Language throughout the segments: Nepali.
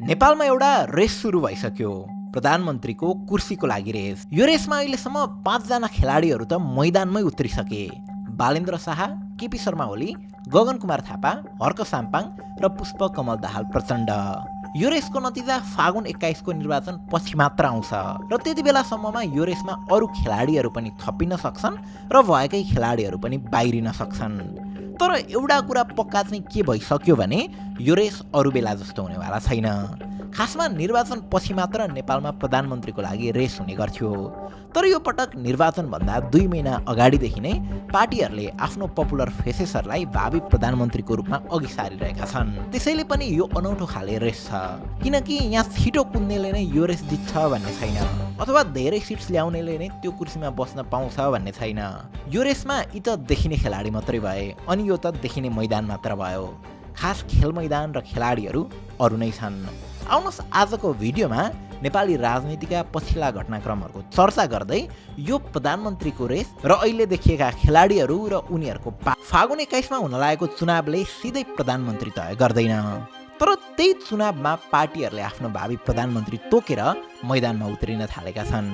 नेपालमा एउटा रेस सुरु भइसक्यो। प्रधानमन्त्रीको कुर्सीको लागि रेस। यो रेसमा अहिलेसम्म 5 जना खेलाडीहरू त मैदानमै उत्रिसके। बालेन्द्र शाह, केपी शर्मा ओली, गगन कुमार थापा, हर्क साम्पाङ र पुष्प कमल दाहाल प्रचण्ड। यो रेसको नतिजा फागुन 21 को निर्वाचन पछि मात्र आउँछ र त्यति बेलासम्ममा यो रेसमा अरू खेलाडीहरू पनि थपिन सक्छन् र भएकै खेलाडीहरू पनि बाहिरिन सक्छन्। तर एउटा कुरा पक्का चाहिँ के भइसक्यो भने यो रेस अरू बेला जस्तो हुनेवाला छैन। खासमा निर्वाचन पछि मात्र नेपालमा प्रधानमन्त्रीको लागि रेस हुने गर्थ्यो। तर यो पटक निर्वाचनभन्दा 2 महिना अगाडिदेखि नै पार्टीहरूले आफ्नो पपुलर फेसेसहरूलाई भावी प्रधानमन्त्रीको रूपमा अघि सारिरहेका छन्। त्यसैले पनि यो अनौठो खाले रेस छ, किनकि यहाँ छिटो कुद्नेले नै यो रेस जित्छ भन्ने छैन, अथवा धेरै सिट्स ल्याउनेले नै त्यो कुर्सीमा बस्न पाउँछ भन्ने छैन। यो रेसमा यी त देखिने खेलाडी मात्रै भए, अनि यो त देखिने मैदान मात्र भयो। खास खेल मैदान र खेलाडीहरू अरू नै छन्। आउनुहोस् आजको भिडियोमा नेपाली राजनीतिका पछिल्ला घटनाक्रमहरूको चर्चा गर्दै यो प्रधानमन्त्रीको रेस र अहिले देखिएका खेलाडीहरू र उनीहरूको फागुन 21 मा हुन लागेको चुनावले सिधै प्रधानमन्त्री तय गर्दैन। तर त्यही चुनावमा पार्टीहरूले आफ्नो भावी प्रधानमन्त्री तोकेर मैदानमा उत्रिन थालेका छन्।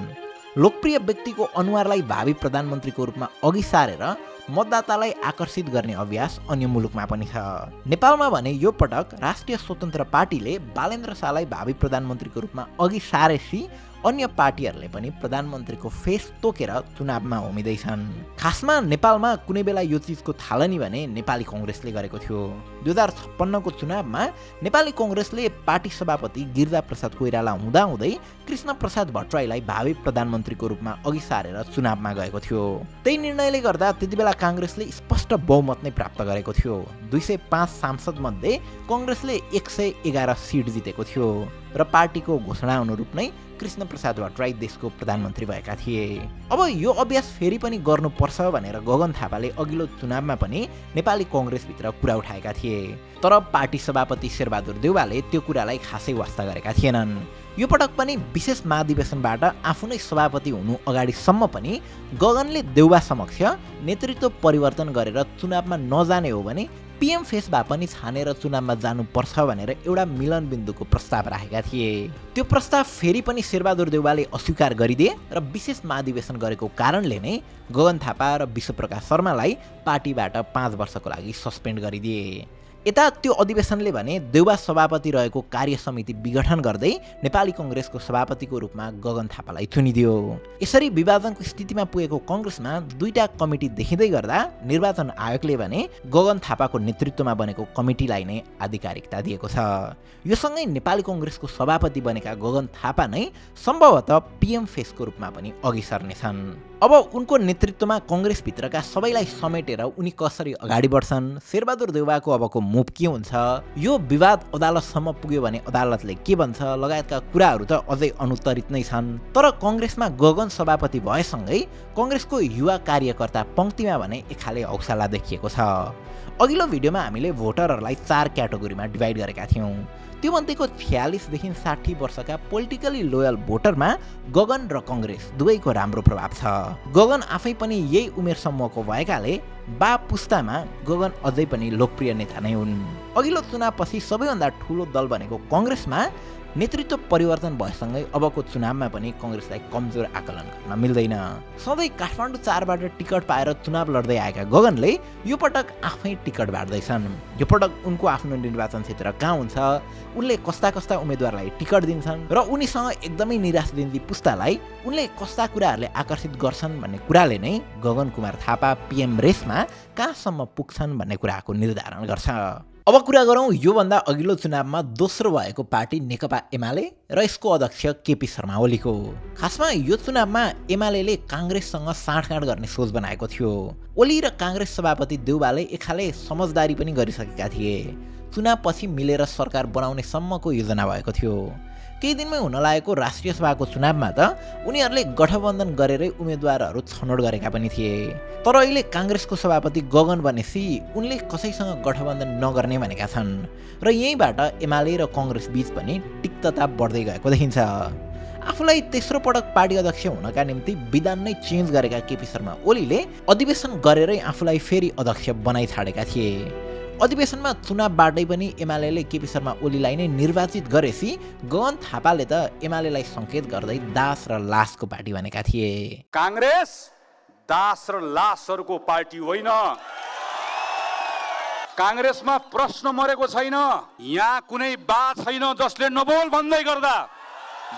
लोकप्रिय व्यक्तिको अनुहारलाई भावी प्रधानमन्त्रीको रूपमा अघि सारेर मतदातालाई आकर्षित गर्ने अभ्यास अन्य मुलुकमा पनि छ। नेपालमा भने यो पटक राष्ट्रिय स्वतन्त्र पार्टीले बालेन्द्र शाहलाई भावी प्रधानमन्त्रीको रूपमा अघि सारेपछि अन्य पार्टीहरूले पनि प्रधानमन्त्रीको फेस तोकेर चुनावमा उम्मिँदैछन्। खासमा नेपालमा कुनै बेला यो चिजको थालनी भने नेपाली कङ्ग्रेसले गरेको थियो। 2056 को चुनावमा नेपाली कङ्ग्रेसले पार्टी सभापति गिरिजाप्रसाद कोइराला हुँदाहुँदै कृष्ण प्रसाद भट्टराईलाई भावी प्रधानमन्त्रीको रूपमा अघि सारेर चुनावमा गएको थियो। त्यही निर्णयले गर्दा त्यति बेला काङ्ग्रेसले स्पष्ट बहुमत नै प्राप्त गरेको थियो। 205 सांसद मध्ये कङ्ग्रेसले 111 सिट जितेको थियो र पार्टीको घोषणा अनुरूप नै कृष्ण प्रसाद भट्टराई देशको प्रधानमन्त्री भएका थिए। अब यो अभ्यास फेरि पनि गर्नुपर्छ भनेर गगन थापाले अघिल्लो चुनावमा पनि नेपाली कङ्ग्रेसभित्र कुरा उठाएका थिए। तर पार्टी सभापति शेरबहादुर देउवाले त्यो कुरालाई खासै वास्ता गरेका थिएनन्। यो पटक पनि विशेष महाधिवेशनबाट आफू नै सभापति हुनु अगाडिसम्म पनि गगनले देउवा समक्ष नेतृत्व परिवर्तन गरेर चुनावमा नजाने हो भने पीएम फेस भए पनि छानेर चुनावमा जानुपर्छ भनेर एउटा मिलन बिन्दुको प्रस्ताव राखेका थिए। त्यो प्रस्ताव फेरि पनि शेरबहादुर देउवाले अस्वीकार गरिदिए र विशेष महाधिवेशन गरेको कारणले नै गगन थापा र विश्वप्रकाश शर्मालाई पार्टीबाट 5 वर्षको लागि सस्पेन्ड गरिदिए। यता त्यो अधिवेशनले भने देउवा सभापति रहेको कार्य समिति विघटन गर्दै नेपाली कङ्ग्रेसको सभापतिको रूपमा गगन थापालाई चुनिदियो। यसरी विभाजनको स्थितिमा पुगेको कङ्ग्रेसमा 2टा कमिटी देखिँदै गर्दा निर्वाचन आयोगले भने गगन थापाको नेतृत्वमा बनेको कमिटीलाई नै आधिकारिकता दिएको छ। यो सँगै नेपाली कङ्ग्रेसको सभापति बनेका गगन थापा नै सम्भवतः पीएम फेसको रूपमा पनि अघि सर्नेछन्। अब उनको नेतृत्वमा कङ्ग्रेसभित्रका सबैलाई समेटेर उनी कसरी अगाडि बढ्छन्, शेरबहादुर देउवाको अबको मुभ के हुन्छ, यो विवाद अदालतसम्म पुग्यो भने अदालतले के भन्छ लगायतका कुराहरू त अझै अनुत्तरित नै छन्। तर कङ्ग्रेसमा गगन सभापति भएसँगै कङ्ग्रेसको युवा कार्यकर्ता पङ्क्तिमा भने एक खाले हौसला देखिएको छ। अघिल्लो भिडियोमा हामीले भोटरहरूलाई 4 क्याटेगोरीमा डिभाइड गरेका थियौँ। त्योमध्येको 46 देखि 60 वर्षका पोलिटिकली लोयल भोटरमा गगन र कङ्ग्रेस दुवैको राम्रो प्रभाव छ। गगन आफै पनि यही उमेर समूहको भएकाले बा पुस्तामा गगन अझै पनि लोकप्रिय नेता नै हुन्। अघिल्लो चुनावपछि सबैभन्दा ठुलो दल भनेको कङ्ग्रेसमा नेतृत्व परिवर्तन भएसँगै अबको चुनावमा पनि कङ्ग्रेसलाई कमजोर आकलन गर्न मिल्दैन। सधैँ काठमाडौँ 4 बाट टिकट पाएर चुनाव लड्दै आएका गगनले यो पटक आफै टिकट बाँड्दैछन्। यो पटक उनको आफ्नो निर्वाचन क्षेत्र कहाँ हुन्छ, उनले कस्ता कस्ता उम्मेदवारलाई टिकट दिन्छन् र उनीसँग एकदमै निराशादिन्दी पुस्तालाई उनले कस्ता कुराहरूले आकर्षित गर्छन् भन्ने कुराले नै गगन कुमार थापा पीएम रेसमा कहाँसम्म पुग्छन् भन्ने कुराको निर्धारण गर्छ। अब कुरा गरौँ योभन्दा अघिल्लो चुनावमा दोस्रो भएको पार्टी नेकपा एमाले र यसको अध्यक्ष केपी शर्मा ओलीको। खासमा यो चुनावमा एमाले काङ्ग्रेससँग साँठगाँठ गर्ने सोच बनाएको थियो। ओली र काङ्ग्रेस सभापति देउवाले एक खाले समझदारी पनि गरिसकेका थिए। चुनावपछि मिलेर सरकार बनाउने सम्मको योजना भएको थियो। केही दिनमै हुन लागेको राष्ट्रिय सभाको चुनावमा त उनीहरूले गठबन्धन गरेरै उम्मेदवारहरू छनौट गरेका पनि थिए। तर अहिले काङ्ग्रेसको सभापति गगन बनेपछि उनले कसैसँग गठबन्धन नगर्ने भनेका छन् र यहीँबाट एमाले र कङ्ग्रेस बीच पनि तिक्तता बढ्दै गएको देखिन्छ। आफूलाई तेस्रो पटक पार्टी अध्यक्ष हुनका निम्ति विधान नै चेन्ज गरेका केपी शर्मा ओलीले अधिवेशन गरेरै आफूलाई फेरि अध्यक्ष बनाइ छाडेका थिए। अधिवेशनमा चुनावबाटै पनि एमाले केपी शर्मा ओलीलाई नै निर्वाचित गरेपछि गगन थापाले त एमालेलाई संकेत गर्दै दास र लासको पार्टी भनेका थिए। कांग्रेस दास र लासहरूको पार्टी होइन। कांग्रेसमा प्रश्न मरेको छैन। यहाँ कुनै बात छैन जसले नबोल भन्दै गर्दा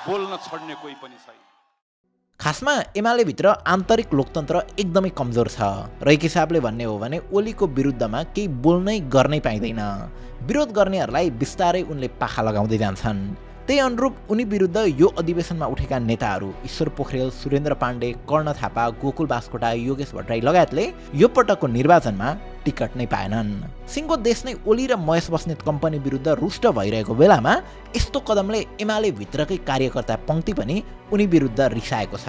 बोल्न छोड्ने कोही पनि छैन। खासमा एमाले भित्र आन्तरिक लोकतन्त्र एकदमै कमजोर छ र एक हिसाबले भन्ने हो भने ओलीको विरुद्धमा केही बोल्नै गर्नै पाइँदैन। विरोध गर्नेहरूलाई बिस्तारै उनले पाखा लगाउँदै जान्छन्। त्यही अनुरूप उनी विरुद्ध यो अधिवेशनमा उठेका नेताहरू ईश्वर पोखरेल, सुरेन्द्र पाण्डे, कर्ण थापा, गोकुल बास्कोटा, योगेश भट्टराई लगायतले यो पटकको निर्वाचनमा टिकट नै पाएनन्। सिंहको देश नै ओली र महेश बस्नेत कम्पनी विरुद्ध रुष्ट भइरहेको बेलामा यस्तो कदमले एमाले भित्रकै कार्यकर्ता पङ्क्ति पनि उनी विरुद्ध रिसाएको छ।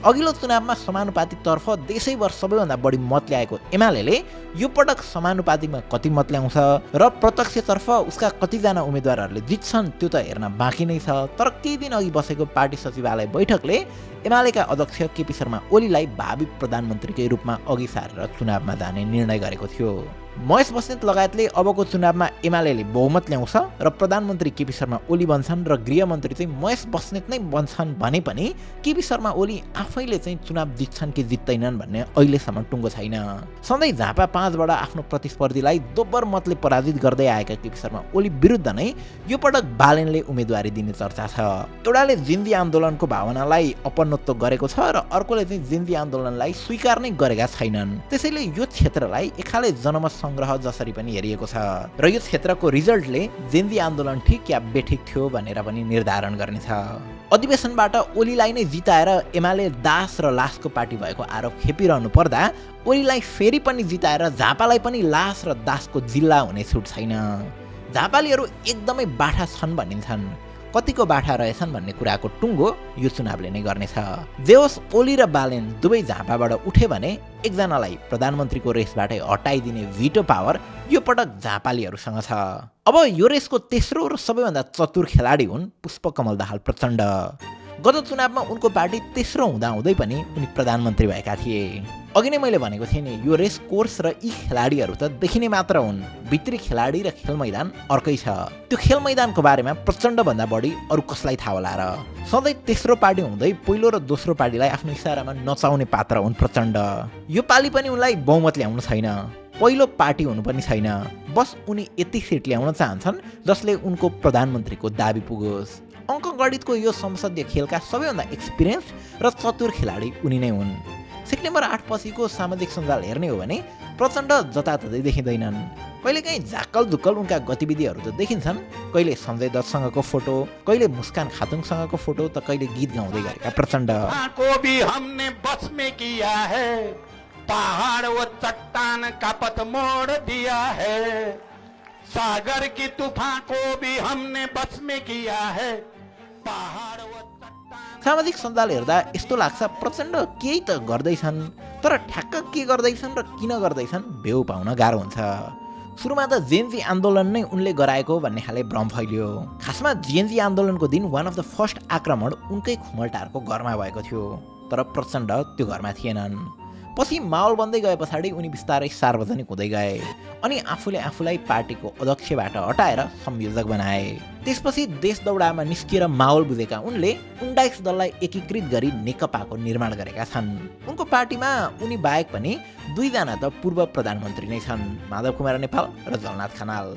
अघिल्लो चुनावमा समानुपातिकतर्फ देशैभर सबैभन्दा बढी मत ल्याएको एमाले यो पटक समानुपातिकमा कति मत ल्याउँछ र प्रत्यक्षतर्फ उसका कतिजना उम्मेदवारहरूले जित्छन् त्यो त हेर्न बाँकी नै छ। तर केही दिन अघि बसेको पार्टी सचिवालय बैठकले एमालेका अध्यक्ष केपी शर्मा ओलीलाई भावी प्रधानमन्त्रीकै रूपमा अघि सारेर चुनावमा जाने निर्णय गरेको थियो। महेश बस्नेत लगायतले अबको चुनावमा एमाले बहुमत ल्याउँछ र प्रधानमन्त्री केपी शर्मा ओली बन्छन् र गृहमन्त्री चाहिँ महेश बस्नेत नै बन्छन् भने पनि केपी शर्मा ओली आफैले चाहिँ चुनाव जित्छन् कि जित्दैनन् भन्ने अहिलेसम्म टुङ्गो छैन। सधैँ झापा 5बाट आफ्नो प्रतिस्पर्धीलाई दोब्बर मतले पराजित गर्दै आएका केपी शर्मा ओली विरुद्ध नै यो पटक बालेनले उम्मेदवारी दिने चर्चा छ। एउटाले जिन्जी आन्दोलनको भावनालाई अपनत्व गरेको छ र अर्कोले चाहिँ जिन्जी आन्दोलनलाई स्वीकार नै गरेका छैनन्। त्यसैले यो क्षेत्रलाई एकाले जनमत संग्रह जसरी पनि हेरिएको छ र यो क्षेत्रको रिजल्टले जेन्जी आन्दोलन ठिक या बेठिक थियो भनेर पनि निर्धारण गर्नेछ। अधिवेशनबाट ओलीलाई नै जिताएर एमाले दास र लासको पार्टी भएको आरोप खेपिरहनु पर्दा ओलीलाई फेरि पनि जिताएर झापालाई पनि लास र दासको जिल्ला हुने छुट छैन। झापालीहरू एकदमै बाठा छन् भनिन्छन्। कतिको बाठा रहेछन् भन्ने कुराको टुङ्गो यो चुनावले नै गर्नेछ। जे होस् ओली र बालेन दुवै झापाबाट उठे भने एकजनालाई प्रधानमन्त्रीको रेसबाटै हटाइदिने भिटो पावर यो पटक झापालीहरूसँग छ। अब यो रेसको तेस्रो र सबैभन्दा चतुर खेलाडी हुन् पुष्पकमल दाहाल प्रचण्ड। गत चुनावमा उनको पार्टी तेस्रो हुँदाहुँदै पनि उनी प्रधानमन्त्री भएका थिए। अघि नै मैले भनेको थिएँ नि यो रेस कोर्स र यी खेलाडीहरू त देखिने मात्र हुन्, भित्री खेलाडी र खेल मैदान अर्कै छ। त्यो खेल मैदानको बारेमा प्रचण्डभन्दा बढी अरू कसलाई थाहा होला र। सधैँ तेस्रो पार्टी हुँदै पहिलो र दोस्रो पार्टीलाई आफ्नो इसारामा नचाउने पात्र हुन् प्रचण्ड। यो पालि पनि उनलाई बहुमत ल्याउनु छैन, पहिलो पार्टी हुनु पनि छैन। बस उनी यति सिट ल्याउन चाहन्छन् जसले उनको प्रधानमन्त्रीको दाबी पुगोस्। अङ्कगणितको यो संसदीय खेलका सबैभन्दा एक्सपिरियन्स र चतुर खेलाडी उनी नै हुन्। सेप्टेम्बर 8 पछिको सामाजिक सञ्जाल हेर्ने हो भने प्रचण्ड जताततै देखिँदैनन्। कहिलेकाहीँ झाक्कल झुक्कल उनका गतिविधिहरू त देखिन्छन्, कहिले सञ्जय दत्तसँगको फोटो, कहिले मुस्कान खातुङसँगको फोटो त कहिले गीत गाउँदै गरेका प्रचण्ड। पहाड़ वो चट्टान का पथ मोड़ दिया है, सागर की तूफान को भी हमने बस में किया है, पहाड़ वो चट्टान। सामाजिक सञ्जाल हेर्दा यस्तो लाग्छ प्रचण्ड केही त गर्दैछन्, तर ठ्याक्क के गर्दैछन् र किन गर्दैछन् भेउ पाउन गाह्रो हुन्छ। सुरुमा त जेएनजी आन्दोलन नै उनले गराएको भन्ने खाले भ्रम फैलियो। खासमा जेएनजी आन्दोलनको दिन वान अफ द फर्स्ट आक्रमण उनकै खुमलटारको घरमा भएको थियो, तर प्रचण्ड त्यो घरमा थिएनन्। पछि माहौल बन्दै गए पछाडि उनी बिस्तारै सार्वजनिक हुँदै गए अनि आफूले आफूलाई पार्टीको अध्यक्षबाट हटाएर संयोजक बनाए। त्यसपछि देश दौडामा निस्किएर माहौल बुझेका उनले उन्डाइक्स दललाई एकीकृत गरी नेकपाको निर्माण गरेका छन्। उनको पार्टीमा उनी बाहेक पनि दुईजना त पूर्व प्रधानमन्त्री नै छन्, माधव कुमार नेपाल र जलनाथ खनाल।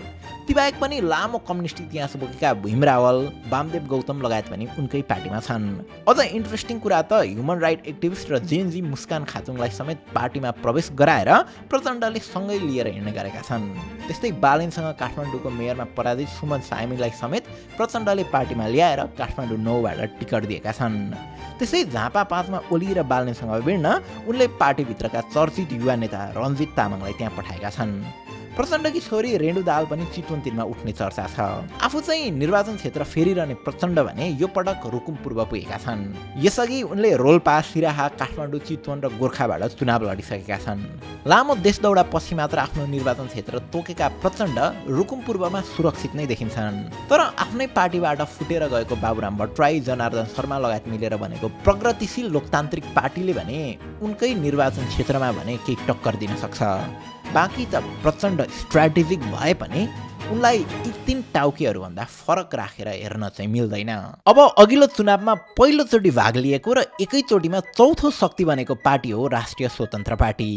ती बाहेक पनि लामो कम्युनिस्ट इतिहास बोकेका भीम रावल, वामदेव गौतम लगायत पनि उनकै पार्टीमा छन्। अझ इन्ट्रेस्टिङ कुरा त ह्युमन राइट एक्टिभिस्ट र जेएनजी मुस्कान खातुङलाई समेत पार्टीमा प्रवेश गराएर प्रचण्डले सँगै लिएर हिँड्ने गरेका छन्। त्यस्तै बालेनसँग काठमाडौँको मेयरमा पराजित सुमन साइमीलाई समेत प्रचण्डले पार्टीमा ल्याएर काठमाडौँ 9बाट टिकट दिएका छन्। त्यसै झापा 5मा ओली र बालेनसँग भिड्न उनले पार्टीभित्रका चर्चित युवा नेता रञ्जित तामाङलाई त्यहाँ पठाएका छन्। प्रचण्डकी छोरी रेणु दाहाल पनि चितवन 3मा उठ्ने चर्चा छ। आफू चाहिँ निर्वाचन क्षेत्र फेरिरहने प्रचण्ड भने यो पटक रुकुम पूर्व पुगेका छन्। यसअघि उनले रोल्पा, सिराहा, काठमाडौँ, चितवन र गोर्खाबाट चुनाव लडिसकेका छन्। लामो देश दौडा पछि मात्र आफ्नो निर्वाचन क्षेत्र तोकेका प्रचण्ड रुकुम पूर्वमा सुरक्षित नै देखिन्छन्। तर आफ्नै पार्टीबाट फुटेर गएको बाबुराम भट्टराई, जनार्दन शर्मा लगायत मिलेर बनेको प्रगतिशील लोकतान्त्रिक पार्टीले भने उनकै निर्वाचन क्षेत्रमा भने केही टक्कर दिन सक्छ। बाँकी त प्रचण्ड स्ट्राटेजिक भए पनि उनलाई यी 3 टाउकेहरूभन्दा फरक राखेर हेर्न चाहिँ मिल्दैन। अब अघिल्लो चुनावमा पहिलोचोटि भाग लिएको र एकैचोटिमा चौथो शक्ति बनेको पार्टी हो राष्ट्रिय स्वतन्त्र पार्टी।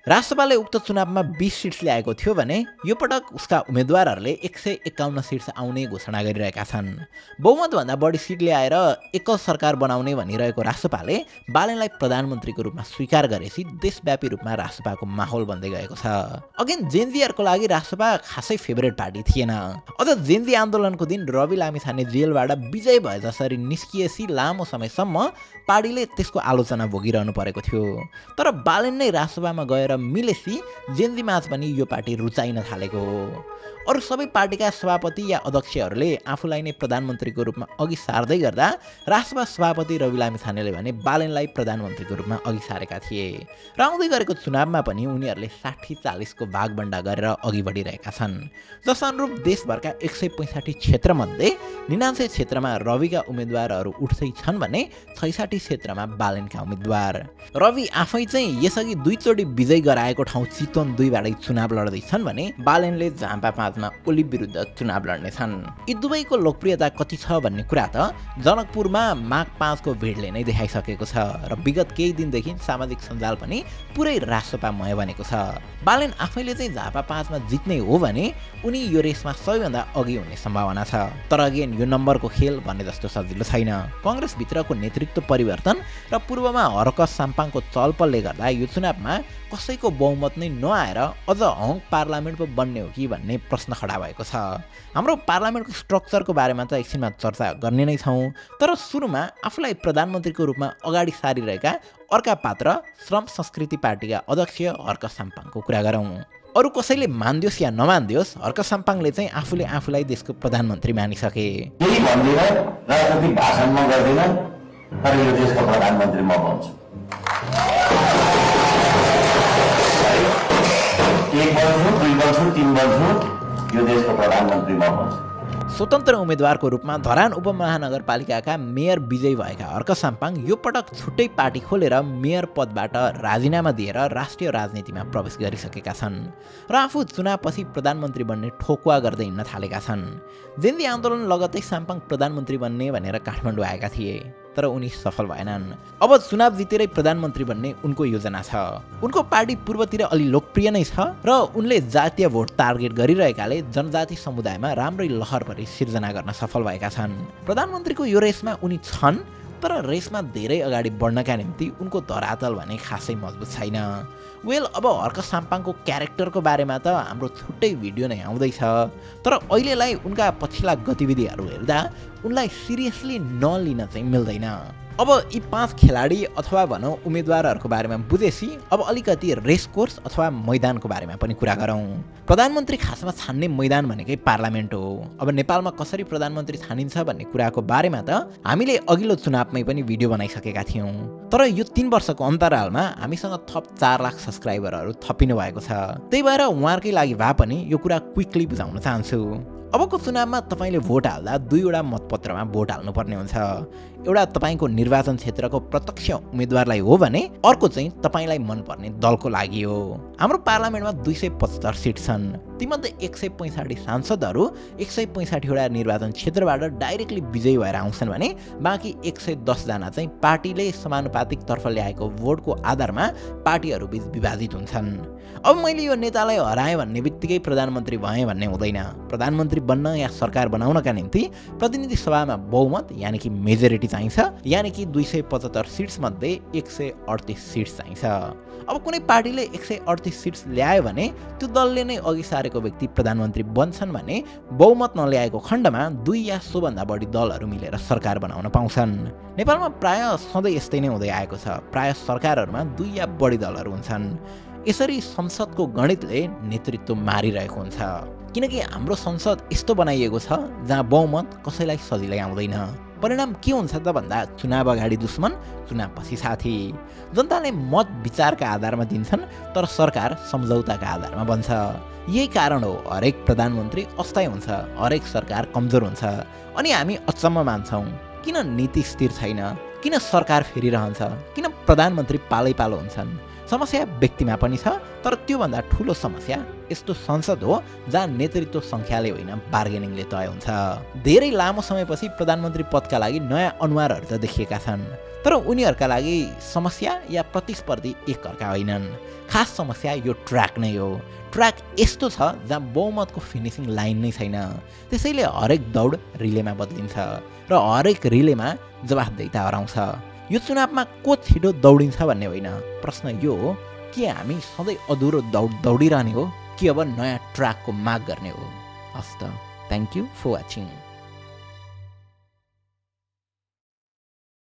राष्ट्रपाले उक्त चुनावमा 20 सिट्स ल्याएको थियो भने यो पटक उसका उम्मेदवारहरूले 151 सिट्स आउने घोषणा गरिरहेका छन्। बहुमतभन्दा बढी सिट ल्याएर एकल सरकार बनाउने भनिरहेको राष्ट्रपाले बालेनलाई प्रधानमन्त्रीको रूपमा स्वीकार गरेपछि देशव्यापी रूपमा राष्ट्रपाको माहौल बन्दै गएको छ। अगेन जेनजीहरूको लागि राष्ट्रपा खासै फेभरेट पार्टी थिएन। अझ जेनजी आन्दोलनको दिन रवि लामिछाने जेलबाट विजय भए जसरी निस्किएपछि लामो समयसम्म पार्टीले त्यसको आलोचना भोगिरहनु परेको थियो। तर बालेन नै राष्ट्रसभामा गएर मिलेपछि जेनजी माझ पनि यो पार्टी रुचाइन थालेको हो। अरू सबै पार्टीका सभापति या अध्यक्षहरूले आफूलाई नै प्रधानमन्त्रीको रूपमा अघि सार्दै गर्दा राष्ट्रसभा सभापति रवि लामिछानेले भने बालेनलाई प्रधानमन्त्रीको रूपमा अघि सारेका थिए र आउँदै गरेको चुनावमा पनि उनीहरूले 60-40 को भागबण्डा गरेर अघि बढिरहेका छन्। जसअनुरूप देशभरका 165 क्षेत्रमध्ये 99 क्षेत्रमा रविका उम्मेदवारहरू उठ्दै छन् भने 66 क्षेत्रमा बालेनका उम्मेदवार। रवि आफै चाहिँ यसअघि 2 चोटि विजय गराएको ठाउँ चितवन 2बाटै चुनाव लड्दैछन् भने बालेनले झापा 5मा ओली विरुद्ध चुनाव लड्नेछन्। यी दुवैको लोकप्रियता कति छ भन्ने कुरा त जनकपुरमा माघ 5 को भिडले नै देखाइसकेको छ र विगत केही दिनदेखि सामाजिक सञ्जाल पनि पुरै राष्ट्रपामय बनेको छ। बालेन आफैले चाहिँ झापा 5मा जित्ने हो भने उनी यो रेसमा सबैभन्दा अघि हुने सम्भावना छ। तर अगेन यो नम्बरको खेल भन्ने जस्तो सजिलो छैन। कङ्ग्रेसभित्रको नेतृत्व परिवर्तन र पूर्वमा हरकस साम्पाङको चलपलले गर्दा यो चुनावमा कसैको बहुमत नै नआएर अझ हङ पार्लियामेन्ट पो बन्ने हो कि भन्ने प्रश्न खडा भएको छ। हाम्रो पार्लियामेन्टको स्ट्रक्चरको बारेमा त एकछिनमा चर्चा गर्ने नै छौँ। तर सुरुमा आफूलाई प्रधानमन्त्रीको रूपमा अगाडि सारिरहेका अर्का पात्र श्रम संस्कृति पार्टीका अध्यक्ष हर्क साम्पाङको कुरा गरौँ। अरू कसैले मान्दियोस् या नमान्दियोस् हर्क साम्पाङले चाहिँ आफूलाई देशको प्रधानमन्त्री मानिसके। केही भन्दिन, राजनीतिक भाषण म गर्दिन, तर यो देशको प्रधानमन्त्री म बन्छु। एक बन्छु, 2 बन्छु, 3 बन्छु, यो देशको प्रधानमन्त्री म बन्छु। स्वतन्त्र उम्मेदवारको रूपमा धरान उपमहानगरपालिकाका मेयर विजयी भएका हर्क साम्पाङ यो पटक छुट्टै पार्टी खोलेर मेयर पदबाट राजीनामा दिएर राष्ट्रिय राजनीतिमा प्रवेश गरिसकेका छन् र आफू चुनावपछि प्रधानमन्त्री बन्ने ठोकुवा गर्दै हिँड्न थालेका छन्। जेनजी आन्दोलन लगत्तै साम्पाङ प्रधानमन्त्री बन्ने भनेर काठमाडौँ आएका थिए तर उनी सफल भएनन्। अब चुनाव जितेरै प्रधानमन्त्री बन्ने उनको योजना छ। उनको पार्टी पूर्वतिर अलि लोकप्रिय नै छ र उनले जातीय भोट टार्गेट गरिरहेकाले जनजाति समुदायमा राम्रै लहर पनि सिर्जना गर्न सफल भएका छन्। प्रधानमन्त्रीको यो रेसमा उनी छन् तर रेसमा धेरै अगाडि बढ्नका निम्ति उनको धरातल भने खासै मजबुत छैन। वेल अब हर्क साम्पाङको क्यारेक्टरको बारेमा त हाम्रो छुट्टै भिडियो नै आउँदैछ। तर अहिलेलाई उनका पछिल्ला गतिविधिहरू हेर्दा उनलाई सिरियसली नलिन चाहिँ मिल्दैन। अब यी 5 खेलाडी अथवा भनौँ उम्मेदवारहरूको बारेमा बुझेपछि अब अलिकति रेस कोर्स अथवा मैदानको बारेमा पनि कुरा गरौँ। प्रधानमन्त्री खासमा छान्ने मैदान भनेकै पार्लियामेन्ट हो। अब नेपालमा कसरी प्रधानमन्त्री छानिन्छ भन्ने कुराको बारेमा त हामीले अघिल्लो चुनावमै पनि भिडियो बनाइसकेका थियौँ। तर यो 3 वर्षको अन्तरालमा हामीसँग थप 4 लाख सब्सक्राइबरहरू थपिनु भएको छ। त्यही भएर उहाँहरूकै लागि भए पनि यो कुरा क्विकली बुझाउन चाहन्छु। अबको चुनावमा तपाईँले भोट हाल्दा 2वटा मतपत्रमा भोट हाल्नुपर्ने हुन्छ। एउटा तपाईँको निर्वाचन क्षेत्रको प्रत्यक्ष उम्मेदवारलाई हो भने अर्को चाहिँ तपाईँलाई मनपर्ने दलको लागि हो। हाम्रो पार्लियामेन्टमा 275 सिट छन्। तीमध्ये 165 सांसदहरू 165वटा निर्वाचन क्षेत्रबाट डाइरेक्टली विजयी भएर आउँछन् भने बाँकी 110 जना चाहिँ पार्टीले समानुपातिक तर्फ ल्याएको भोटको आधारमा पार्टीहरू बीच विभाजित हुन्छन्। अब मैले यो नेतालाई हराएँ भन्ने बित्तिकै प्रधानमन्त्री भएँ भन्ने हुँदैन। प्रधानमन्त्री बन्न या सरकार बनाउनका निम्ति प्रतिनिधि सभामा बहुमत यानि कि मेजोरिटी चाहिन्छ, यानि कि 275 सिट्स मध्ये 138 सिट्स चाहिन्छ। अब कुनै पार्टीले 138 सिट्स ल्यायो भने त्यो दलले नै अघि सारेको व्यक्ति प्रधानमन्त्री बन्छन् भने बहुमत नल्याएको खण्डमा 2 या सोभन्दा बढी दलहरू मिलेर सरकार बनाउन पाउँछन्। नेपालमा प्रायः सधैँ यस्तै नै हुँदै आएको छ। प्रायः सरकारहरूमा 2 या बढी दलहरू हुन्छन्। यसरी संसदको गणितले नेतृत्व मारिरहेको हुन्छ किनकि हाम्रो संसद यस्तो बनाइएको छ जहाँ बहुमत कसैलाई सजिलै आउँदैन। परिणाम के हुन्छ त भन्दा चुनाव अगाडि दुश्मन, चुनावपछि साथी। जनताले मत विचारका आधारमा दिन्छन् तर सरकार सम्झौताका आधारमा बन्छ। यही कारण हो हरेक प्रधानमन्त्री अस्थायी हुन्छ, हरेक सरकार कमजोर हुन्छ। अनि हामी अचम्म मान्छौँ किन नीति स्थिर छैन, किन सरकार फेरिरहन्छ, किन प्रधानमन्त्री पालैपालो हुन्छन्। समस्या व्यक्तिमा पनि छ, तर त्योभन्दा ठुलो समस्या यस्तो संसद हो जहाँ नेतृत्व सङ्ख्याले होइन बार्गेनिङले तय हुन्छ। धेरै लामो समयपछि प्रधानमन्त्री पदका लागि नयाँ अनुहारहरू त देखिएका छन्, तर उनीहरूका लागि समस्या या प्रतिस्पर्धी एकअर्का होइनन्। खास समस्या यो ट्र्याक नै हो। ट्र्याक यस्तो छ जहाँ बहुमतको फिनिसिङ लाइन नै छैन। त्यसैले हरेक दौड रिलेमा बदलिन्छ र हरेक रिलेमा जवाफदेहिता हराउँछ। यो चुनावमा को छिटो दौडिन्छ भन्ने होइन, प्रश्न यो हो कि हामी सधैँ अधुरो दौडिरहने हो कि अब नयाँ ट्र्याकको माग गर्ने हो। हस् त, थ्याङ्क यू फर वाचिङ।